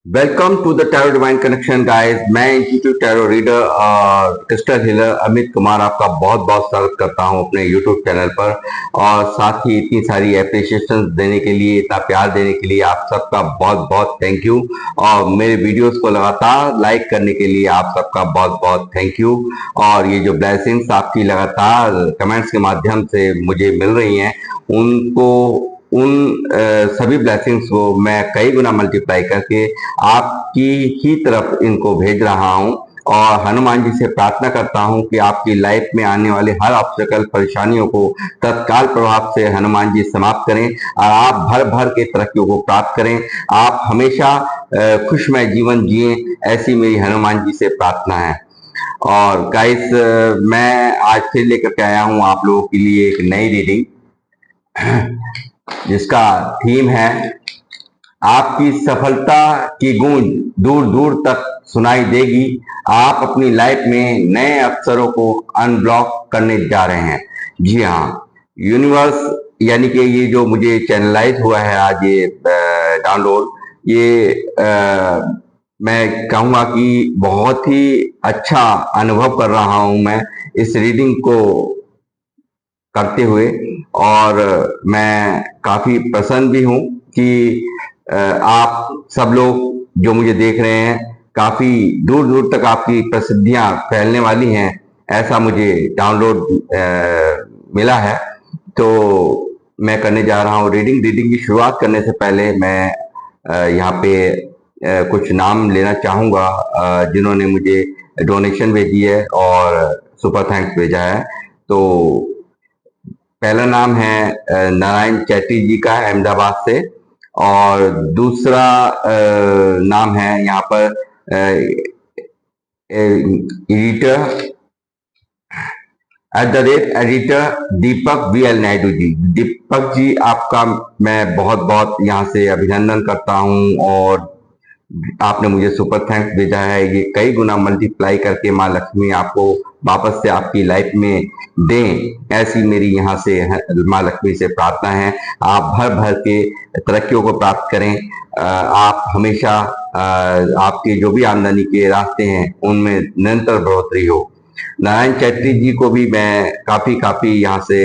Welcome to the tarot divine connection guys. मैं institute tarot reader और crystal healer Amit Kumar आपका बहुत बहुत स्वागत करता हूं अपने यूट्यूब चैनल पर। और साथ ही इतनी सारी एप्रिसिएशन देने के लिए, इतना प्यार देने के लिए आप सबका बहुत बहुत थैंक यू। और मेरे वीडियोस को लगातार लाइक करने के लिए आप सबका बहुत बहुत थैंक यू। और ये जो ब्लेसिंग्स आपकी लगातार कमेंट्स के माध्यम से मुझे मिल रही हैं, उनको उन सभी ब्लेसिंग्स को मैं कई गुना मल्टीप्लाई करके आपकी ही तरफ इनको भेज रहा हूं। और हनुमान जी से प्रार्थना करता हूं कि आपकी लाइफ में आने वाले हर ऑब्स्टेकल, परेशानियों को तत्काल प्रभाव से हनुमान जी समाप्त करें और आप भर भर के तरक्कियों को प्राप्त करें। आप हमेशा खुशमय जीवन जिए, ऐसी मेरी हनुमान जी से प्रार्थना है। और गाइस, मैं आज फिर लेकर के आया हूं आप लोगों के लिए एक नई रीडिंग, जिसका थीम है आपकी सफलता की गूंज दूर दूर तक सुनाई देगी। आप अपनी लाइफ में नए अवसरों को अनब्लॉक करने जा रहे हैं। जी हाँ, यूनिवर्स यानी कि ये जो मुझे चैनलाइज हुआ है आज ये डाउनलोड, ये मैं कहूँगा कि बहुत ही अच्छा अनुभव कर रहा हूँ मैं इस रीडिंग को करते हुए। और मैं काफी प्रसन्न भी हूं कि आप सब लोग जो मुझे देख रहे हैं, काफी दूर दूर तक आपकी प्रसिद्धियां फैलने वाली हैं, ऐसा मुझे डाउनलोड मिला है। तो मैं करने जा रहा हूँ रीडिंग की शुरुआत करने से पहले मैं यहाँ पे कुछ नाम लेना चाहूंगा जिन्होंने मुझे डोनेशन भेजी है और सुपर थैंक्स भेजा है। तो पहला नाम है नारायण चैटी जी का, अहमदाबाद से। और दूसरा नाम है यहाँ पर एडिटर एडिटर दीपक VL नायडू जी। दीपक जी, आपका मैं बहुत बहुत यहाँ से अभिनंदन करता हूँ। और आपने मुझे सुपर थैंक्स भेजा है, ये कई गुना मल्टीप्लाई करके माँ लक्ष्मी आपको वापस से आपकी लाइफ में दें, ऐसी मेरी यहाँ से माँ लक्ष्मी से प्रार्थना है। आप भर भर के तरक्कियों को प्राप्त करें। आप हमेशा आपके जो भी आमदनी के रास्ते हैं उनमें निरंतर बढ़ोतरी हो। नारायण चैत्री जी को भी मैं काफी काफी यहाँ से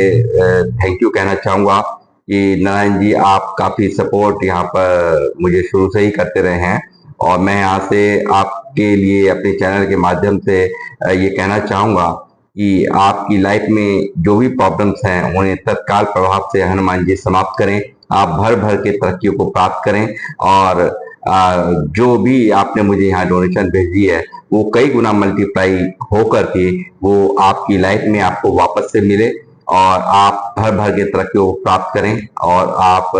थैंक यू कहना चाहूंगा कि नारायण जी, आप काफी सपोर्ट यहाँ पर मुझे शुरू से ही करते रहे हैं। और मैं यहाँ से आपके लिए अपने चैनल के माध्यम से ये कहना चाहूंगा कि आपकी लाइफ में जो भी प्रॉब्लम्स हैं उन्हें तत्काल प्रभाव से हनुमान जी समाप्त करें। आप भर भर के तरक्कियों को प्राप्त करें। और जो भी आपने मुझे यहाँ डोनेशन भेजी है, वो कई गुना मल्टीप्लाई हो करके वो आपकी लाइफ में आपको वापस से मिले और आप भर भर के तरक्कियों को प्राप्त करें। और आप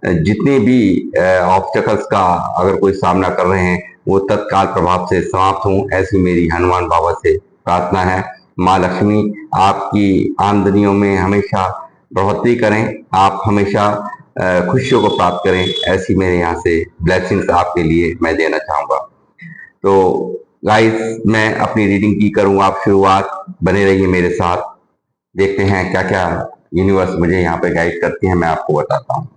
जितने भी ऑब्स्टेकल्स का अगर कोई सामना कर रहे हैं, वो तत्काल प्रभाव से समाप्त हों, ऐसी मेरी हनुमान बाबा से प्रार्थना है। माँ लक्ष्मी आपकी आमदनियों में हमेशा बढ़ोतरी करें, आप हमेशा खुशियों को प्राप्त करें, ऐसी मेरे यहाँ से ब्लेसिंग्स आपके लिए मैं देना चाहूंगा। तो गाइस, मैं अपनी रीडिंग की करूँ आप शुरुआत, बने रहिए मेरे साथ। देखते हैं क्या क्या यूनिवर्स मुझे यहाँ पे गाइड करती है, मैं आपको बताता हूँ।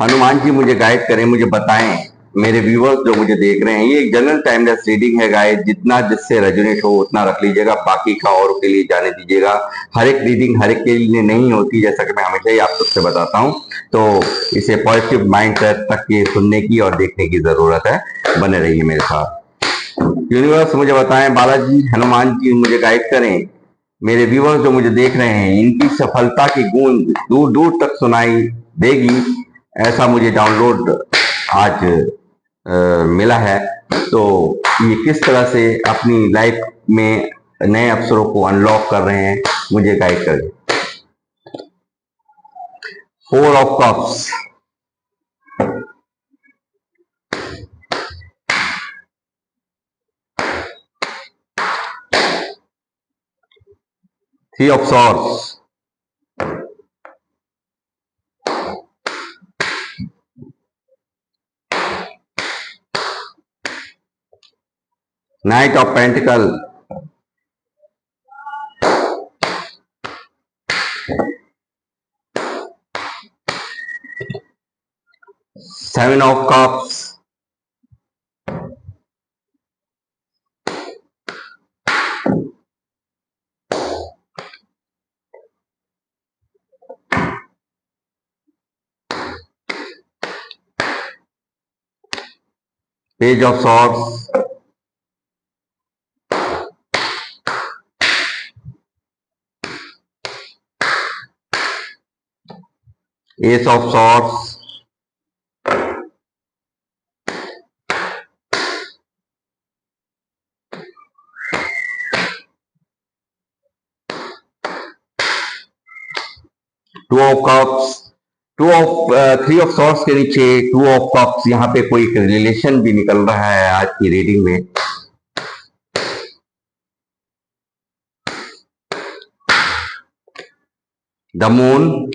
हनुमान जी मुझे गाइड करें, मुझे बताएं। मेरे व्यूअर्स जो मुझे देख रहे हैं, ये एक जनरल टाइमलेस रीडिंग है गाइस, जितना जिससे रेजोनेट हो उतना रख लीजिएगा, बाकी का औरों के लिए जाने दीजिएगा। हर एक रीडिंग हर एक के लिए नहीं होती, जैसा कि मैं हमेशा ही आप सबसे बताता हूँ। तो इसे पॉजिटिव माइंड सेट तक ये सुनने की और देखने की जरूरत है। बने रहिए मेरे साथ। यूनिवर्स मुझे बताएं, बालाजी हनुमान जी मुझे गाइड करें। मेरे व्यूअर्स जो मुझे देख रहे हैं, इनकी सफलता की गूंज दूर दूर तक सुनाई देगी, ऐसा मुझे डाउनलोड आज मिला है। तो ये किस तरह से अपनी लाइफ में नए अवसरों को अनलॉक कर रहे हैं, मुझे गाइड करें। 4 of cups, 3 of swords, night of pentacle, Seven of Cups, Page of Swords, Ace of Swords, Two of Cups, three of swords के नीचे टू ऑफ कप्स, यहाँ पे कोई रिलेशन भी निकल रहा है आज की रीडिंग में। The moon,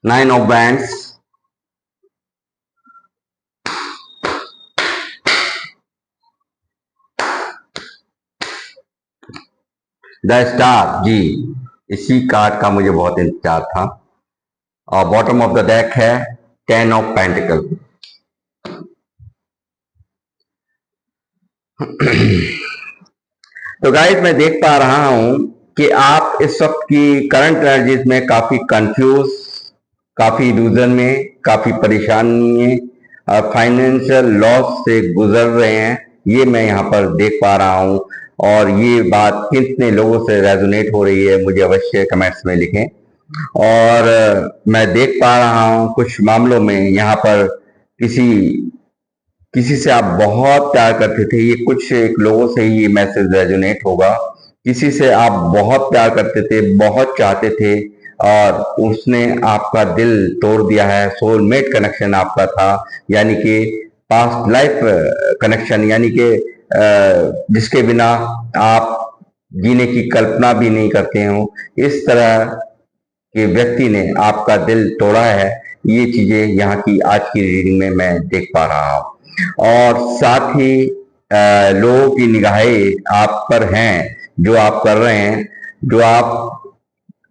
nine of wands, the star. जी, इसी कार्ड का मुझे बहुत इंतजार था। और बॉटम ऑफ द डेक है टेन ऑफ पेंटिकल। तो गाइस, मैं देख पा रहा हूं कि आप इस वक्त की करंट एनर्जीज में काफी कंफ्यूज, काफी इल्यूजन में, काफी परेशानी में, फाइनेंशियल लॉस से गुजर रहे हैं। ये मैं यहाँ पर देख पा रहा हूँ। और ये बात कितने लोगों से रेजोनेट हो रही है, मुझे अवश्य कमेंट्स में लिखें। और मैं देख पा रहा हूँ कुछ मामलों में यहाँ पर किसी से आप बहुत प्यार करते थे। ये कुछ एक लोगों से ही ये मैसेज रेजोनेट होगा। किसी से आप बहुत प्यार करते थे, बहुत चाहते थे, और उसने आपका दिल तोड़ दिया है। सोलमेट कनेक्शन आपका था, यानी कि पास्ट लाइफ कनेक्शन, यानी कि जिसके बिना आप जीने की कल्पना भी नहीं करते हो। इस तरह के व्यक्ति ने आपका दिल तोड़ा है। ये चीजें यहाँ की आज की रीडिंग में मैं देख पा रहा हूँ। और साथ ही लोगों की निगाहें आप पर हैं, जो आप कर रहे हैं, जो आप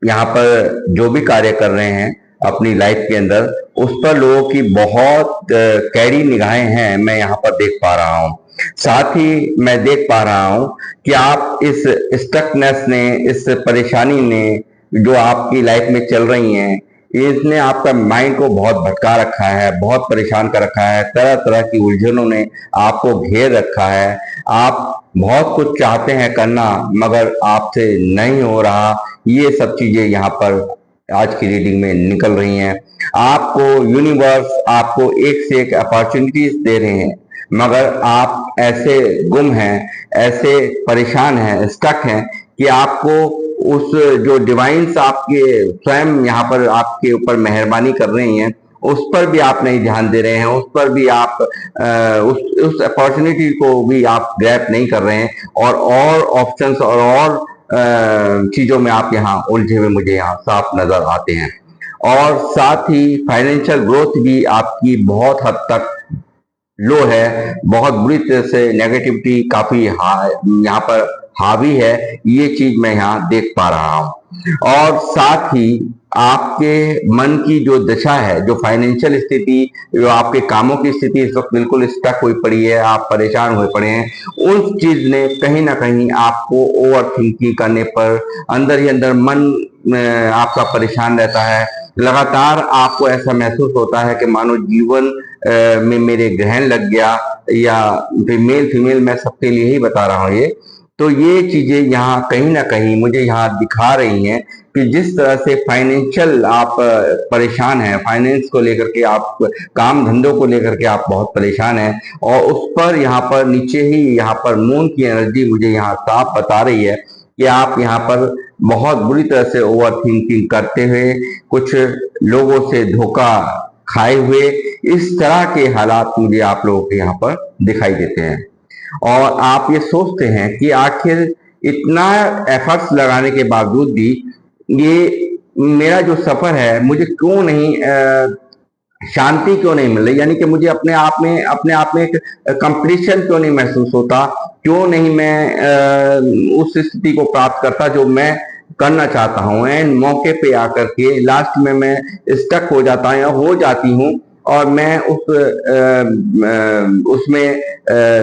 यहाँ पर जो भी कार्य कर रहे हैं अपनी लाइफ के अंदर, उस पर लोगों की बहुत कैरी निगाहें हैं, मैं यहाँ पर देख पा रहा हूँ। साथ ही मैं देख पा रहा हूँ कि आप इस स्टकनेस ने, इस परेशानी ने जो आपकी लाइफ में चल रही हैं, इसने आपका माइंड को बहुत भटका रखा है, बहुत परेशान कर रखा है। तरह तरह की उलझनों ने आपको घेर रखा है। आप बहुत कुछ चाहते हैं करना, मगर आपसे नहीं हो रहा। ये सब चीजें यहाँ पर आज की रीडिंग में निकल रही हैं। आपको यूनिवर्स आपको एक से एक अपॉर्चुनिटीज दे रहे हैं, मगर आप ऐसे गुम हैं, ऐसे परेशान हैं, स्टक हैं कि आपको उस जो डिवाइन्स आपके स्वयं यहाँ पर आपके ऊपर मेहरबानी कर रही हैं, उस पर भी आप नहीं ध्यान दे रहे हैं। उस पर भी आप उस अपॉर्चुनिटी को भी आप ग्रैब नहीं कर रहे हैं। और ऑप्शंस और चीजों में आप यहाँ उलझे हुए मुझे यहाँ साफ नजर आते हैं। और साथ ही फाइनेंशियल ग्रोथ भी आपकी बहुत हद तक लो है। बहुत बुरी तरह से नेगेटिविटी काफी यहाँ पर हावी है। ये चीज मैं यहाँ देख पा रहा हूँ। और साथ ही आपके मन की जो दशा है, जो फाइनेंशियल स्थिति, जो आपके कामों की स्थिति इस वक्त बिल्कुल स्टक हुई पड़ी है, आप परेशान हुए पड़े हैं, उस चीज ने कहीं ना कहीं आपको ओवर थिंकिंग करने पर अंदर ही अंदर मन आपका परेशान रहता है। लगातार आपको ऐसा महसूस होता है कि मानो जीवन में मेरे ग्रहण लग गया, या फीमेल मैं सबके लिए ही बता रहा हूँ ये। तो ये चीजें यहाँ कहीं ना कहीं मुझे यहाँ दिखा रही हैं कि जिस तरह से फाइनेंशियल आप परेशान हैं, फाइनेंस को लेकर के, आप काम धंधों को लेकर के आप बहुत परेशान हैं, और उस पर यहाँ पर नीचे ही यहाँ पर मून की एनर्जी मुझे यहाँ साफ बता रही है कि आप यहाँ पर बहुत बुरी तरह से ओवर थिंकिंग करते हुए, कुछ लोगों से धोखा खाए हुए, इस तरह के हालात मुझे आप लोगों के यहाँ पर दिखाई देते हैं। और आप ये सोचते हैं कि आखिर इतना एफर्ट्स लगाने के बावजूद भी ये मेरा जो सफर है, मुझे क्यों नहीं शांति क्यों नहीं मिल रही, यानी कि मुझे अपने आप में एक कंप्लीशन क्यों नहीं महसूस होता, क्यों नहीं मैं उस स्थिति को प्राप्त करता जो मैं करना चाहता हूँ, एंड मौके पे आकर के लास्ट में मैं स्टक हो जाता हूँ या हो जाती हूँ, और मैं उसमें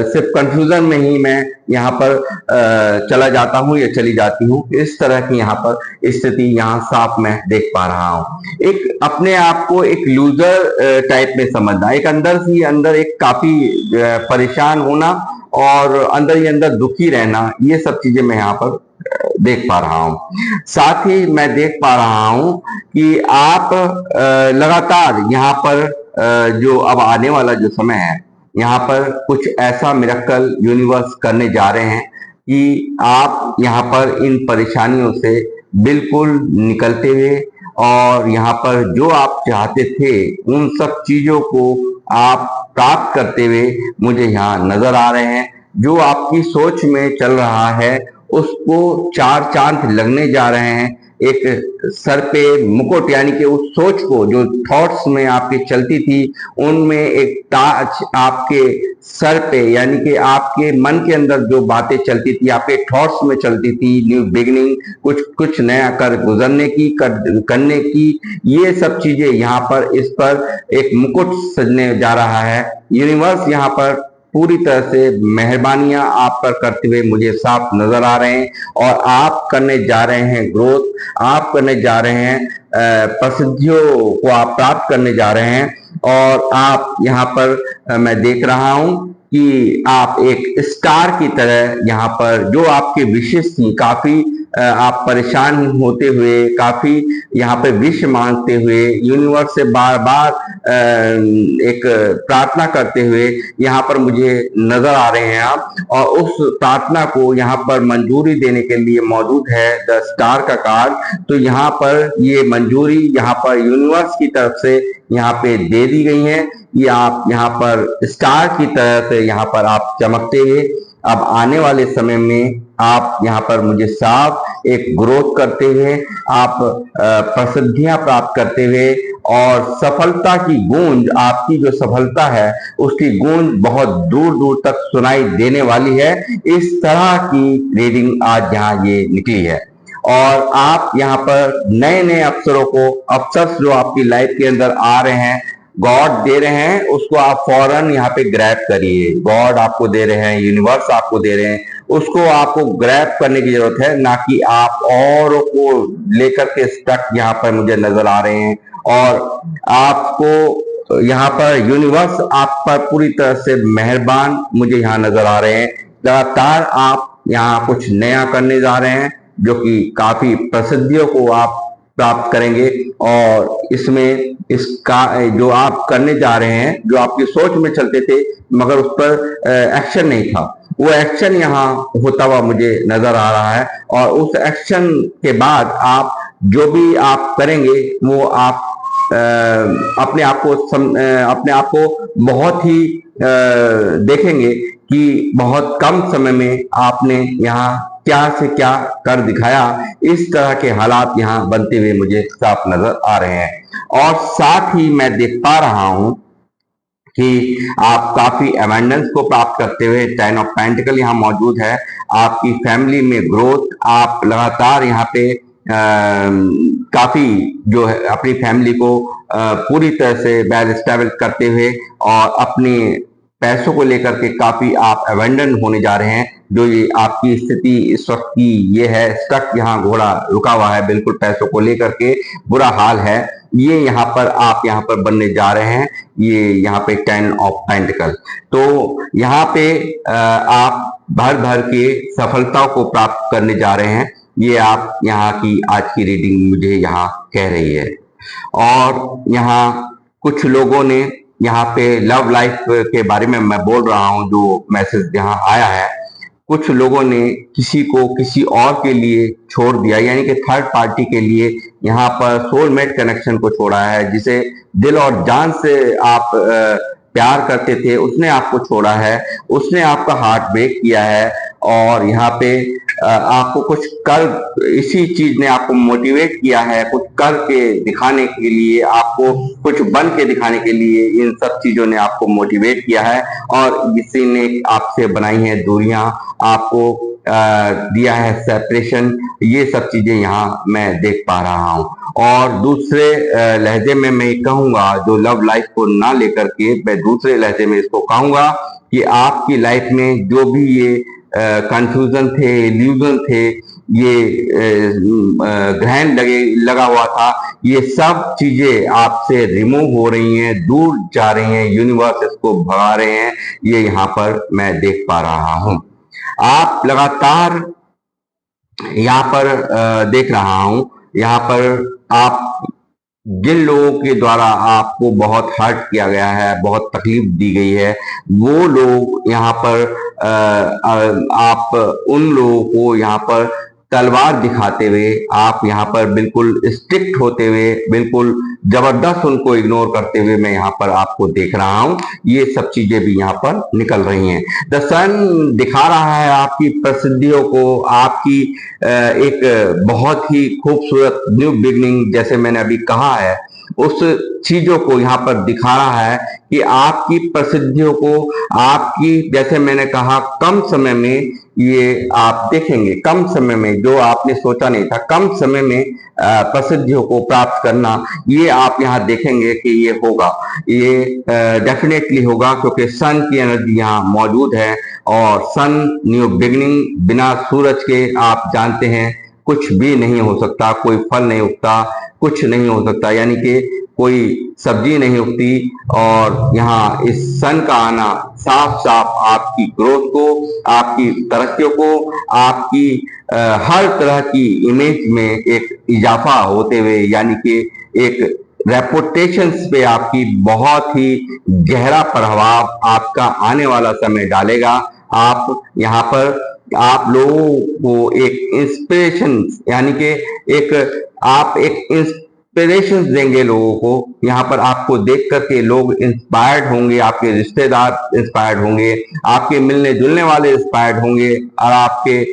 सिर्फ कंफ्यूजन में ही मैं यहाँ पर चला जाता हूँ या चली जाती हूँ। इस तरह की यहाँ पर स्थिति यहाँ साफ मैं देख पा रहा हूँ। एक अपने आप को एक लूजर टाइप में समझना, एक अंदर से अंदर एक काफी परेशान होना और अंदर ही अंदर दुखी रहना, ये सब चीजें मैं यहाँ पर देख पा रहा हूँ। साथ ही मैं देख पा रहा हूँ कि आप लगातार यहाँ पर जो अब आने वाला जो समय है, यहाँ पर कुछ ऐसा मिरेकल यूनिवर्स करने जा रहे हैं कि आप यहाँ पर इन परेशानियों से बिल्कुल निकलते हुए और यहाँ पर जो आप चाहते थे उन सब चीजों को आप प्राप्त करते हुए मुझे यहाँ नजर आ रहे हैं। जो आपकी सोच में चल रहा है उसको चार चांद लगने जा रहे हैं। एक सर पे मुकुट, यानी कि उस सोच को जो थॉट्स में आपकी चलती थी उनमें एक ताज आपके सर पे, यानी कि आपके मन के अंदर जो बातें चलती थी, आपके थॉट्स में चलती थी, न्यू बिगिनिंग, कुछ नया कर गुजरने की, करने की, ये सब चीजें यहाँ पर इस पर एक मुकुट सजने जा रहा है। यूनिवर्स यहाँ पर पूरी तरह से मेहरबानियां आप पर करते हुए मुझे साफ नजर आ रहे हैं, और आप करने जा रहे हैं ग्रोथ, आप करने जा रहे हैं प्रसिद्धियों को आप प्राप्त करने जा रहे हैं। और आप यहाँ पर मैं देख रहा हूं कि आप एक स्टार की तरह यहाँ पर जो आपकी विशेष थी, काफी आप परेशान होते हुए, काफी यहाँ पे विश मांगते हुए, यूनिवर्स से बार बार एक प्रार्थना करते हुए यहाँ पर मुझे नजर आ रहे हैं आप, और उस प्रार्थना को यहाँ पर मंजूरी देने के लिए मौजूद है द स्टार का कार्ड। तो यहाँ पर ये मंजूरी यहाँ पर यूनिवर्स की तरफ से यहाँ पे दे दी गई है। ये आप यहाँ पर स्टार की तरह से यहाँ पर आप चमकते हुए अब आने वाले समय में आप यहाँ पर मुझे साफ एक ग्रोथ करते हुए, आप प्रसिद्धियां प्राप्त करते हुए, और सफलता की गूंज, आपकी जो सफलता है उसकी गूंज बहुत दूर दूर तक सुनाई देने वाली है। इस तरह की रीडिंग आज यहाँ ये निकली है, और आप यहाँ पर नए नए अवसर जो आपकी लाइफ के अंदर आ रहे हैं, गॉड दे रहे हैं, उसको आप फौरन यहाँ पे ग्रैब करिए। गॉड आपको दे रहे हैं, यूनिवर्स आपको दे रहे हैं, उसको आपको ग्रैब करने की जरूरत है, ना कि आप और को लेकर के स्टक यहाँ पर मुझे नजर आ रहे हैं। और आपको यहाँ पर यूनिवर्स आप पर पूरी तरह से मेहरबान मुझे यहाँ नजर आ रहे हैं। लगातार आप यहाँ कुछ नया करने जा रहे हैं जो कि काफी प्रसिद्धियों को आप प्राप्त करेंगे, और इसमें इसका जो आप करने जा रहे हैं, जो आपकी सोच में चलते थे मगर उस पर एक्शन नहीं था, वो एक्शन यहाँ होता हुआ मुझे नजर आ रहा है। और उस एक्शन के बाद आप जो भी आप करेंगे वो आप अपने आप को बहुत ही देखेंगे कि बहुत कम समय में आपने यहाँ क्या से क्या कर दिखाया। इस तरह के हालात यहाँ बनते हुए मुझे साफ नजर आ रहे हैं। और साथ ही मैं देख पा रहा हूं कि आप काफी अबंडेंस को प्राप्त करते हुए, 10 ऑफ पेंटिकल यहाँ मौजूद है। आपकी फैमिली में ग्रोथ, आप लगातार यहाँ पे काफी जो है अपनी फैमिली को पूरी तरह से वेल एस्टैब्लिश करते हुए, और अपने पैसों को लेकर के काफी आप अबंडन होने जा रहे हैं। जो ये आपकी स्थिति इस वक्त की ये है, स्टक यहाँ घोड़ा रुका हुआ है, बिल्कुल पैसों को लेकर के बुरा हाल है, ये यहाँ पर आप यहाँ पर बनने जा रहे हैं। ये यहाँ पे 10 ऑफ पेंटिकल, तो यहाँ पे आप भर भर के सफलताओं को प्राप्त करने जा रहे हैं। ये आप यहाँ की आज की रीडिंग मुझे यहाँ कह रही है। और यहाँ कुछ लोगों ने यहाँ पे लव लाइफ के बारे में मैं बोल रहा हूँ, जो मैसेज यहाँ आया है, कुछ लोगों ने किसी को किसी और के लिए छोड़ दिया, यानी कि थर्ड पार्टी के लिए यहाँ पर सोलमेट कनेक्शन को छोड़ा है। जिसे दिल और जान से आप प्यार करते थे, उसने आपको छोड़ा है, उसने आपका हार्ट ब्रेक किया है, और यहाँ पे आपको कुछ कर, इसी चीज ने आपको मोटिवेट किया है, कुछ करके दिखाने के लिए, आपको कुछ बन के दिखाने के लिए, इन सब चीजों ने आपको मोटिवेट किया है। और किसी ने आपसे बनाई है दूरियां, आपको दिया है सेपरेशन, ये सब चीजें यहाँ मैं देख पा रहा हूँ। और दूसरे लहजे में मैं कहूंगा, जो लव लाइफ को ना लेकर के, मैं दूसरे लहजे में इसको कहूंगा कि आपकी लाइफ में जो भी ये कंफ्यूजन थे, इल्यूजन थे, ये ग्रहण लगा हुआ था, ये सब चीजें आपसे रिमूव हो रही हैं, दूर जा रही हैं, यूनिवर्स इसको भगा रहे हैं, ये यहाँ पर मैं देख पा रहा हूं। आप लगातार यहाँ पर देख रहा हूं, यहाँ पर आप जिन लोगों के द्वारा आपको बहुत हर्ट किया गया है, बहुत तकलीफ दी गई है, वो लोग यहाँ पर आप उन लोगों को यहाँ पर तलवार दिखाते हुए, आप यहाँ पर बिल्कुल स्ट्रिक्ट होते हुए, बिल्कुल जबरदस्त उनको इग्नोर करते हुए मैं यहाँ पर आपको देख रहा हूँ। ये सब चीजें भी यहाँ पर निकल रही हैं। द सन दिखा रहा है आपकी प्रसिद्धियों को, आपकी एक बहुत ही खूबसूरत न्यू बिगनिंग, जैसे मैंने अभी कहा है, उस चीजों को यहाँ पर दिखा रहा है कि आपकी प्रसिद्धियों को, आपकी, जैसे मैंने कहा, कम समय में ये आप देखेंगे, कम समय में जो आपने सोचा नहीं था, कम समय में प्रसिद्धियों को प्राप्त करना, ये आप यहाँ देखेंगे कि ये होगा, ये डेफिनेटली होगा, क्योंकि सन की एनर्जी यहाँ मौजूद है। और सन न्यू बिगिनिंग, बिना सूरज के आप जानते हैं कुछ भी नहीं हो सकता, कोई फल नहीं उगता, कुछ नहीं हो सकता, यानी कि कोई सब्जी नहीं उगती। और यहाँ इस सन का आना साफ साफ आपकी ग्रोथ को, आपकी तरक्कियों को, आपकी हर तरह की इमेज में एक इजाफा होते हुए, यानी कि एक रेपुटेशन पे आपकी बहुत ही गहरा प्रभाव आपका आने वाला समय डालेगा। आप यहाँ पर आप लोगों को एक इंस्पिरेशन, यानी कि आप एक इंस्पिरेशन देंगे लोगों को। यहाँ पर आपको देख करके लोग इंस्पायर्ड होंगे, आपके रिश्तेदार इंस्पायर्ड होंगे, आपके मिलने जुलने वाले इंस्पायर्ड होंगे, और आपके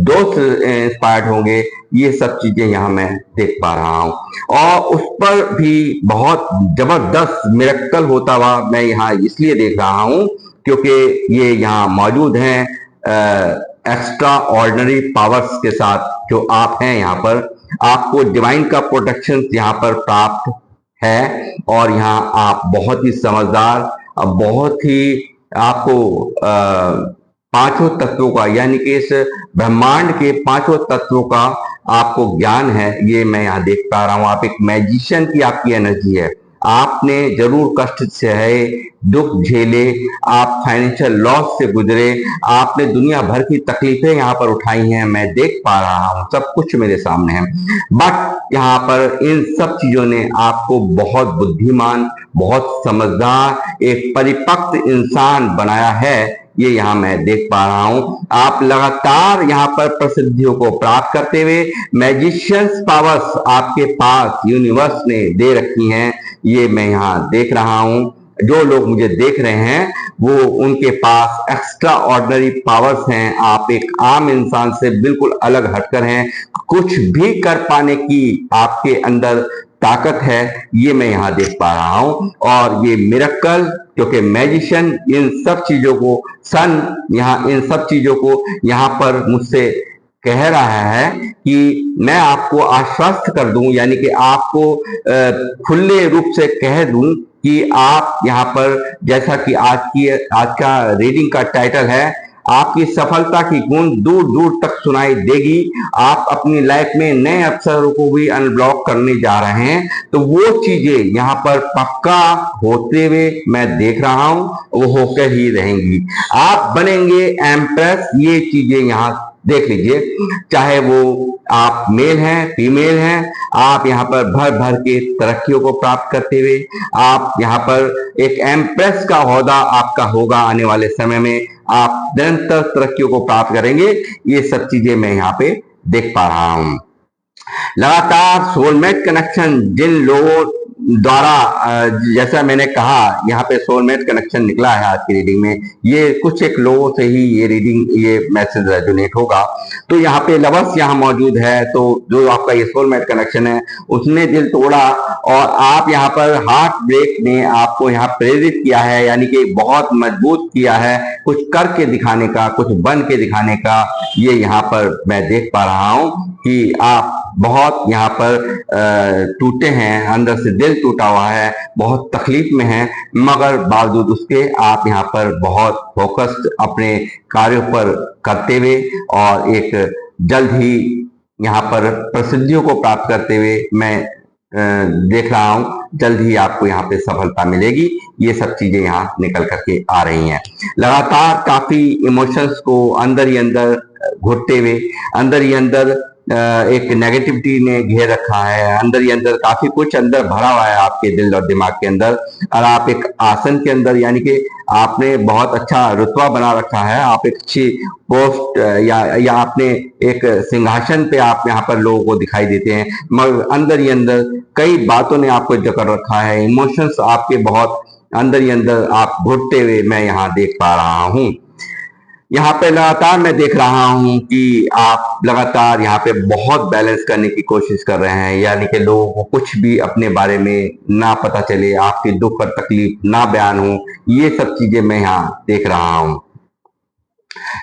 दोस्त इंस्पायर्ड होंगे। ये सब चीजें यहाँ मैं देख पा रहा हूँ, और उस पर भी बहुत जबरदस्त मिरेकल होता हुआ मैं यहाँ इसलिए देख रहा हूँ क्योंकि ये यहाँ मौजूद हैं एक्स्ट्रा ऑर्डिनरी पावर्स के साथ जो आप हैं। यहाँ पर आपको डिवाइन का प्रोटेक्शन यहाँ पर प्राप्त है, और यहाँ आप बहुत ही समझदार, बहुत ही आपको पांचों तत्वों का, यानी कि इस ब्रह्मांड के पांचों तत्वों का आपको ज्ञान है, ये मैं यहाँ देख पा रहा हूँ। आप एक मैजिशियन की आपकी एनर्जी है, आपने जरूर कष्ट सहे, दुख झेले, आप फाइनेंशियल लॉस से गुजरे, आपने दुनिया भर की तकलीफें यहाँ पर उठाई हैं, मैं देख पा रहा हूँ, सब कुछ मेरे सामने है। बट यहाँ पर इन सब चीजों ने आपको बहुत बुद्धिमान, बहुत समझदार, एक परिपक्व इंसान बनाया है, ये यहाँ मैं देख पा रहा हूँ। आप लगातार यहाँ पर प्रसिद्धियों को प्राप्त करते हुए, मैजिशियंस पावर्स आपके पास यूनिवर्स ने दे रखी हैं, ये मैं यहाँ देख रहा हूँ। जो लोग मुझे देख रहे हैं वो उनके पास एक्स्ट्रा ऑर्डिनरी पावर्स हैं। आप एक आम इंसान से बिल्कुल अलग हटकर हैं, कुछ भी कर पाने की आपके अंदर ताकत है, ये मैं यहाँ देख पा रहा हूँ। और ये मिरेकल, क्योंकि मैजिशियन इन सब चीजों को, सन यहाँ इन सब चीजों को यहाँ पर मुझसे कह रहा है कि मैं आपको आश्वस्त कर दूं, यानी कि आपको खुले रूप से कह दूं कि आप यहाँ पर, जैसा कि आज का रीडिंग का टाइटल है, आपकी सफलता की गूंज दूर दूर तक सुनाई देगी। आप अपनी लाइफ में नए अवसरों को भी अनब्लॉक करने जा रहे हैं, तो वो चीजें यहाँ पर पक्का होते हुए मैं देख रहा हूं, वो होकर ही रहेंगी। आप बनेंगे एम्प्रेस, ये चीजें यहाँ देख लीजिए। चाहे वो आप मेल हैं, फीमेल हैं, आप यहाँ पर भर भर के तरक्कियों को प्राप्त करते हुए, आप यहाँ पर एक एम्प्रेस का ओहदा आपका होगा आने वाले समय में। आप निरंतर तरक्कियों को प्राप्त करेंगे, ये सब चीजें मैं यहाँ पे देख पा रहा हूं। लगातार सोलमेट कनेक्शन, जिन लोगों द्वारा जैसा मैंने कहा यहाँ पे सोलमेट कनेक्शन निकला है आज की रीडिंग में। ये कुछ एक लोगों से ही ये रीडिंग, ये मैसेज रेजोनेट होगा। तो यहाँ पे लवर्स यहाँ मौजूद है, तो जो आपका ये सोलमेट कनेक्शन है उसने दिल तोड़ा और आप यहाँ पर हार्ट ब्रेक ने आपको यहाँ प्रेरित किया है, यानी कि बहुत मजबूत किया है कुछ करके दिखाने का, कुछ बन के दिखाने का। ये यहाँ पर मैं देख पा रहा हूँ कि आप बहुत यहाँ पर टूटे हैं, अंदर से दिल टूटा हुआ है, बहुत तकलीफ में हैं, मगर बावजूद उसके आप यहाँ पर बहुत फोकस्ड अपने कार्यों पर करते हुए और एक जल्द ही यहाँ पर प्रसिद्धियों को प्राप्त करते हुए मैं देख रहा हूं। जल्द ही आपको यहाँ पे सफलता मिलेगी। ये सब चीजें यहाँ निकल करके आ रही हैं। लगातार काफी इमोशंस को अंदर ही अंदर घुटते हुए, अंदर ही अंदर एक नेगेटिविटी ने घेर रखा है, अंदर ही अंदर काफी कुछ अंदर भरा हुआ है आपके दिल और दिमाग के अंदर। और आप एक आसन के अंदर, यानी कि आपने बहुत अच्छा रुतबा बना रखा है, आप एक अच्छी पोस्ट या आपने एक सिंहासन पे आप यहाँ पर लोगों को दिखाई देते हैं, मगर अंदर ही अंदर कई बातों ने आपको जकड़ रखा है। इमोशंस आपके बहुत अंदर ही अंदर आप घुटते हुए मैं यहाँ देख पा रहा हूँ। यहाँ पे लगातार मैं देख रहा हूं कि आप लगातार यहाँ पे बहुत बैलेंस करने की कोशिश कर रहे हैं, यानी कि लोगों को कुछ भी अपने बारे में ना पता चले, आपके दुख और तकलीफ ना बयान हो, ये सब चीजें मैं यहाँ देख रहा हूं।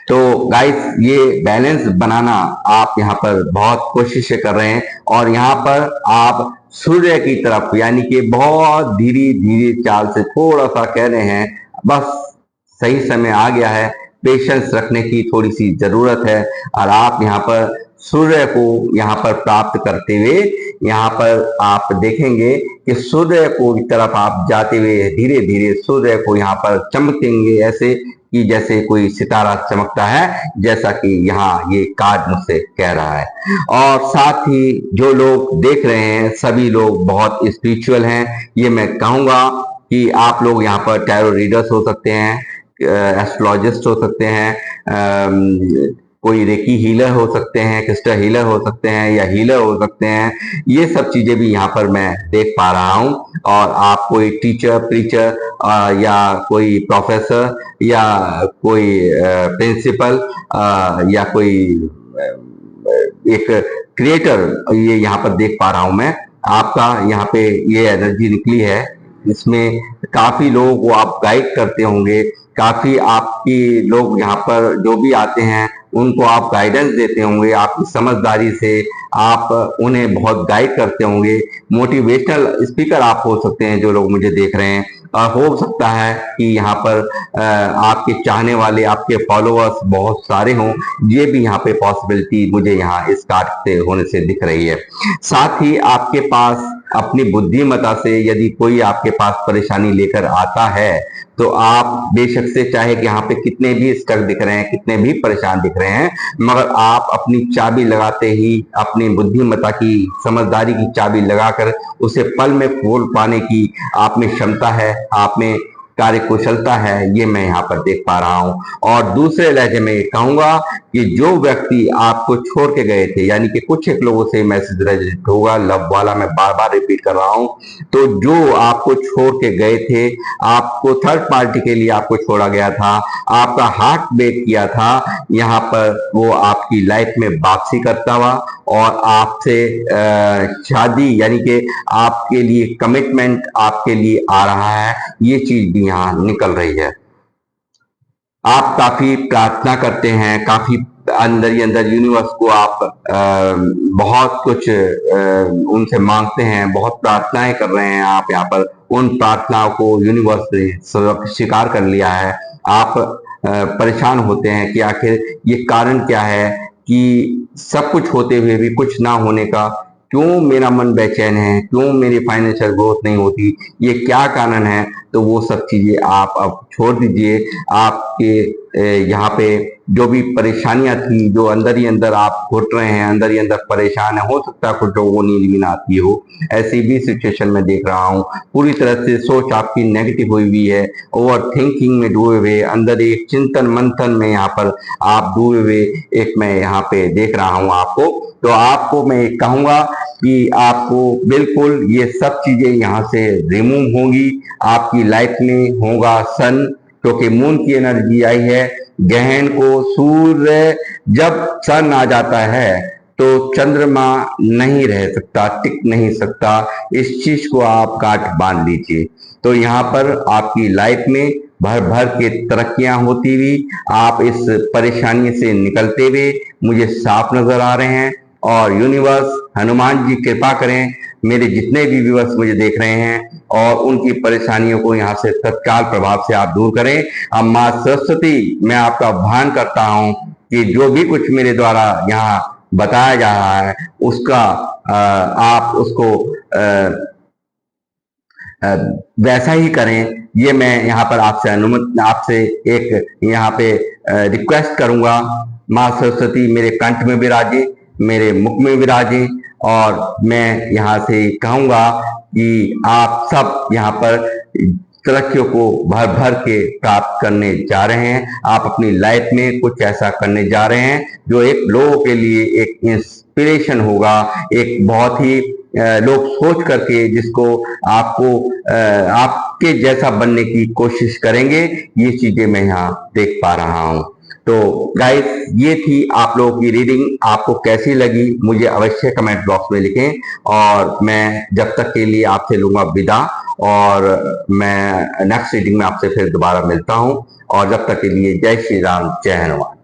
तो गाइस, ये बैलेंस बनाना आप यहाँ पर बहुत कोशिशें कर रहे हैं और यहाँ पर आप सूर्य की तरफ, यानी कि बहुत धीरे धीरे चाल से थोड़ा सा कह रहे हैं, बस सही समय आ गया है, पेशेंस रखने की थोड़ी सी जरूरत है। और आप यहाँ पर सूर्य को यहाँ पर प्राप्त करते हुए यहाँ पर आप देखेंगे कि सूर्य को की तरफ आप जाते हुए धीरे धीरे सूर्य को यहाँ पर चमकेंगे, ऐसे कि जैसे कोई सितारा चमकता है, जैसा कि यहाँ ये कार्ड मुझसे कह रहा है। और साथ ही जो लोग देख रहे हैं सभी लोग बहुत स्पिरिचुअल हैं। ये मैं कहूंगा कि आप लोग यहाँ पर टैरो रीडर्स हो सकते हैं, एस्ट्रोलॉजिस्ट हो सकते हैं, कोई रेकी हीलर हो सकते हैं, क्रिस्टल हीलर हो सकते हैं या हीलर हो सकते हैं। ये सब चीजें भी यहाँ पर मैं देख पा रहा हूँ। और आप कोई टीचर, प्रीचर या कोई प्रोफेसर या कोई प्रिंसिपल या कोई एक क्रिएटर, ये यहाँ पर देख पा रहा हूं मैं। आपका यहाँ पे ये एनर्जी निकली है, इसमें काफी लोगों को आप गाइड करते होंगे, काफी आपकी लोग यहाँ पर जो भी आते हैं उनको आप गाइडेंस देते होंगे, आपकी समझदारी से आप उन्हें बहुत गाइड करते होंगे। मोटिवेशनल स्पीकर आप हो सकते हैं जो लोग मुझे देख रहे हैं। हो सकता है कि यहाँ पर आपके चाहने वाले, आपके फॉलोअर्स बहुत सारे हों, ये भी यहाँ पे पॉसिबिलिटी मुझे यहाँ इस कार्ड से होने से दिख रही है। साथ ही आपके पास अपनी बुद्धिमत्ता से यदि कोई आपके पास परेशानी लेकर आता है तो आप बेशक से, चाहे कि यहाँ पे कितने भी स्टक दिख रहे हैं, कितने भी परेशान दिख रहे हैं, मगर आप अपनी चाबी लगाते ही, अपनी बुद्धिमत्ता की, समझदारी की चाबी लगाकर उसे पल में खोल पाने की आप में क्षमता है, आप में कार्य कुशलता है, ये मैं यहाँ पर देख पा रहा हूँ। और दूसरे लहजे में ये कहूंगा कि जो व्यक्ति आपको छोड़ के गए थे, यानी कि कुछ एक लोगों से मैसेज रेजोनेट होगा, लव वाला मैं बार बार रिपीट कर रहा हूँ, तो जो आपको छोड़ के गए थे, आपको थर्ड पार्टी के लिए आपको छोड़ा गया था, आपका हार्ट ब्रेक किया था, यहाँ पर वो आपकी लाइफ में वापसी करता हुआ और आपसे शादी, यानी कि आपके लिए कमिटमेंट आपके लिए आ रहा है, ये चीज भी यहाँ निकल रही है। आप काफी प्रार्थना करते हैं, काफी अंदर ही अंदर यूनिवर्स को आप बहुत कुछ उनसे मांगते हैं, बहुत प्रार्थनाएं कर रहे हैं आप यहाँ पर। उन प्रार्थनाओं को यूनिवर्स ने स्वीकार कर लिया है। आप परेशान होते हैं कि आखिर ये कारण क्या है कि सब कुछ होते हुए भी कुछ ना होने का, क्यों मेरा मन बेचैन है, क्यों मेरी फाइनेंशियल ग्रोथ नहीं होती, ये क्या कारण है। तो वो सब चीजें आप अब छोड़ दीजिए। आपके यहाँ पे जो भी परेशानियां थी, जो अंदर ही अंदर आप घुट रहे हैं, अंदर ही अंदर परेशान है, हो सकता है कुछ लोगों को नींद भी ना आती हो, ऐसी भी सिचुएशन में देख रहा हूँ। पूरी तरह से सोच आपकी नेगेटिव हुई हुई है, ओवर थिंकिंग में डूबे हुए, अंदर एक चिंतन मंथन में यहाँ पर आप डूबे हुए एक मैं यहाँ पे देख रहा हूँ आपको। तो आपको मैं कहूंगा कि आपको बिल्कुल ये सब चीजें यहाँ से रिमूव होंगी। आपकी लाइफ में होगा सन, क्योंकि मून की एनर्जी आई है। ग्रहण को सूर्य जब सन आ जाता है तो चंद्रमा नहीं रह सकता, टिक नहीं सकता। इस चीज को आप गांठ बांध लीजिए। तो यहाँ पर आपकी लाइफ में भर भर के तरक्कियां होती हुई, आप इस परेशानी से निकलते हुए मुझे साफ नजर आ रहे हैं। और यूनिवर्स, हनुमान जी कृपा करें, मेरे जितने भी व्यूअर्स मुझे देख रहे हैं और उनकी परेशानियों को यहाँ से तत्काल प्रभाव से आप दूर करें। अब माँ सरस्वती, मैं आपका आह्वान करता हूँ कि जो भी कुछ मेरे द्वारा यहाँ बताया जा रहा है उसका आप उसको वैसा ही करें। ये मैं यहाँ पर आपसे एक यहाँ पे रिक्वेस्ट करूंगा। माँ सरस्वती मेरे कंठ में विराजे, मेरे मुख में विराजे, और मैं यहाँ से कहूंगा कि आप सब यहाँ पर तरक्कियों को भर भर के प्राप्त करने जा रहे हैं। आप अपनी लाइफ में कुछ ऐसा करने जा रहे हैं जो एक लोगों के लिए एक इंस्पिरेशन होगा, एक बहुत ही लोग सोच करके जिसको आपको आपके जैसा बनने की कोशिश करेंगे। ये चीजें मैं यहाँ देख पा रहा हूँ। तो गाइस, ये थी आप लोगों की रीडिंग। आपको कैसी लगी मुझे अवश्य कमेंट बॉक्स में लिखें, और मैं जब तक के लिए आपसे लूंगा विदा, और मैं नेक्स्ट रीडिंग में आपसे फिर दोबारा मिलता हूं। और जब तक के लिए जय श्री राम, जय हनुमान।